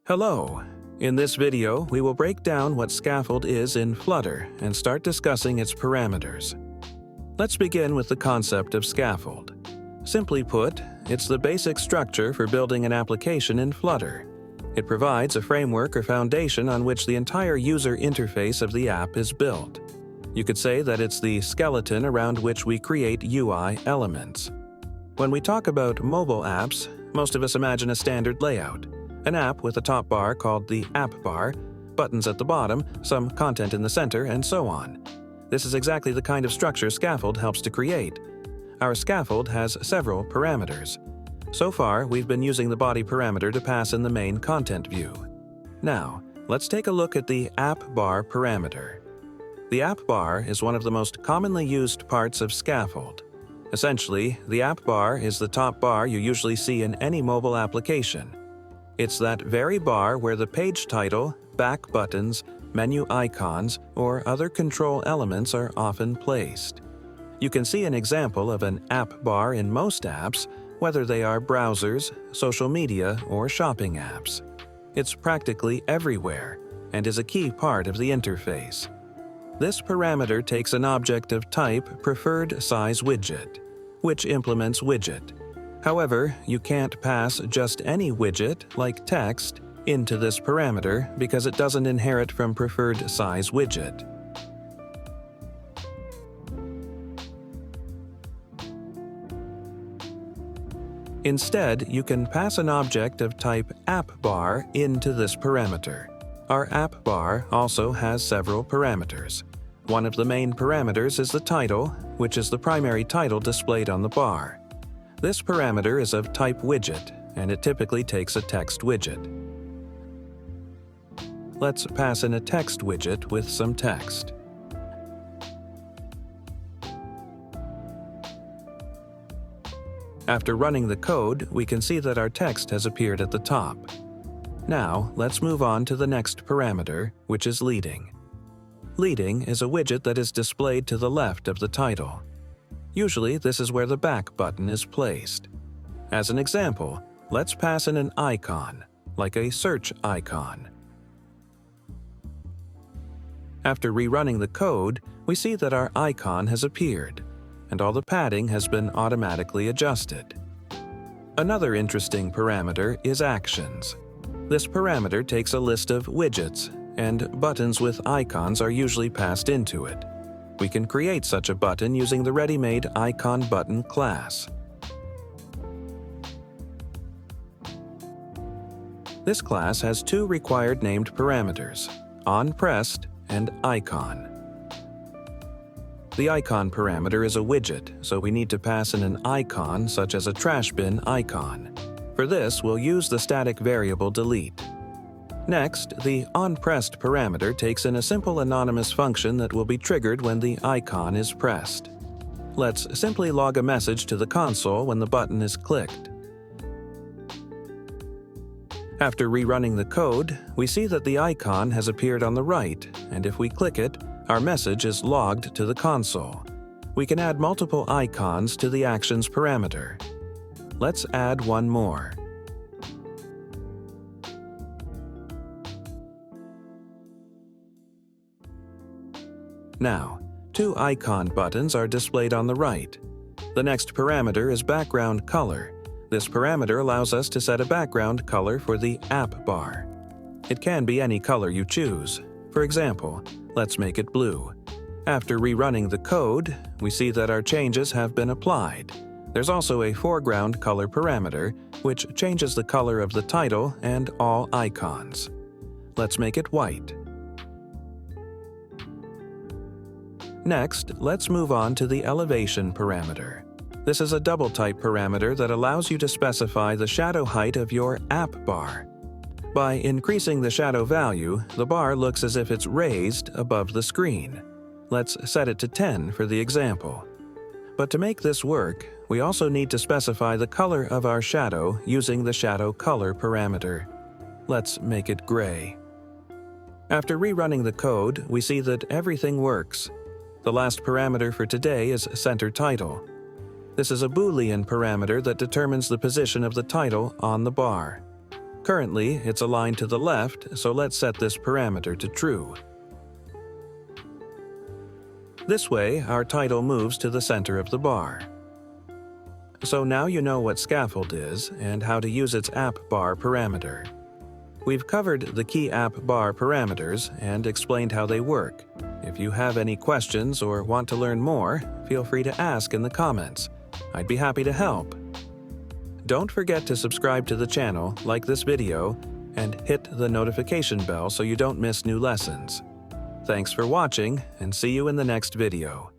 Hello! In this video, we will break down what scaffold is in Flutter and start discussing its parameters. Let's begin with the concept of scaffold. Simply put, it's the basic structure for building an application in Flutter. It provides a framework or foundation on which the entire user interface of the app is built. You could say that it's the skeleton around which we create UI elements. When we talk about mobile apps, most of us imagine a standard layout. An app with a top bar called the AppBar, buttons at the bottom, some content in the center, and so on. This is exactly the kind of structure Scaffold helps to create. Our scaffold has several parameters. So far, we've been using the body parameter to pass in the main content view. Now, let's take a look at the AppBar parameter. The AppBar is one of the most commonly used parts of Scaffold. Essentially, the AppBar is the top bar you usually see in any mobile application. It's that very bar where the page title, back buttons, menu icons, or other control elements are often placed. You can see an example of an app bar in most apps, whether they are browsers, social media, or shopping apps. It's practically everywhere and is a key part of the interface. This parameter takes an object of type preferred size widget, which implements widget. However, you can't pass just any widget, like text, into this parameter because it doesn't inherit from preferred size widget. Instead, you can pass an object of type AppBar into this parameter. Our AppBar also has several parameters. One of the main parameters is the title, which is the primary title displayed on the bar. This parameter is of type widget, and it typically takes a text widget. Let's pass in a text widget with some text. After running the code, we can see that our text has appeared at the top. Now, let's move on to the next parameter, which is leading. Leading is a widget that is displayed to the left of the title. Usually, this is where the back button is placed. As an example, let's pass in an icon, like a search icon. After rerunning the code, we see that our icon has appeared, and all the padding has been automatically adjusted. Another interesting parameter is actions. This parameter takes a list of widgets, and buttons with icons are usually passed into it. We can create such a button using the ready-made icon button class. This class has two required named parameters, onPressed and icon. The icon parameter is a widget, so we need to pass in an icon such as a trash bin icon. For this, we'll use the static variable delete. Next, the onPressed parameter takes in a simple anonymous function that will be triggered when the icon is pressed. Let's simply log a message to the console when the button is clicked. After rerunning the code, we see that the icon has appeared on the right, and if we click it, our message is logged to the console. We can add multiple icons to the actions parameter. Let's add one more. Now, two icon buttons are displayed on the right. The next parameter is background color. This parameter allows us to set a background color for the app bar. It can be any color you choose. For example, let's make it blue. After rerunning the code, we see that our changes have been applied. There's also a foreground color parameter, which changes the color of the title and all icons. Let's make it white. Next, let's move on to the elevation parameter. This is a double-type parameter that allows you to specify the shadow height of your app bar. By increasing the shadow value, the bar looks as if it's raised above the screen. Let's set it to 10 for the example. But to make this work, we also need to specify the color of our shadow using the shadow color parameter. Let's make it gray. After rerunning the code, we see that everything works. The last parameter for today is center title. This is a Boolean parameter that determines the position of the title on the bar. Currently, it's aligned to the left, so let's set this parameter to true. This way, our title moves to the center of the bar. So now you know what scaffold is and how to use its AppBar parameter. We've covered the key AppBar parameters and explained how they work. If you have any questions or want to learn more, feel free to ask in the comments. I'd be happy to help. Don't forget to subscribe to the channel, like this video, and hit the notification bell so you don't miss new lessons. Thanks for watching, and see you in the next video.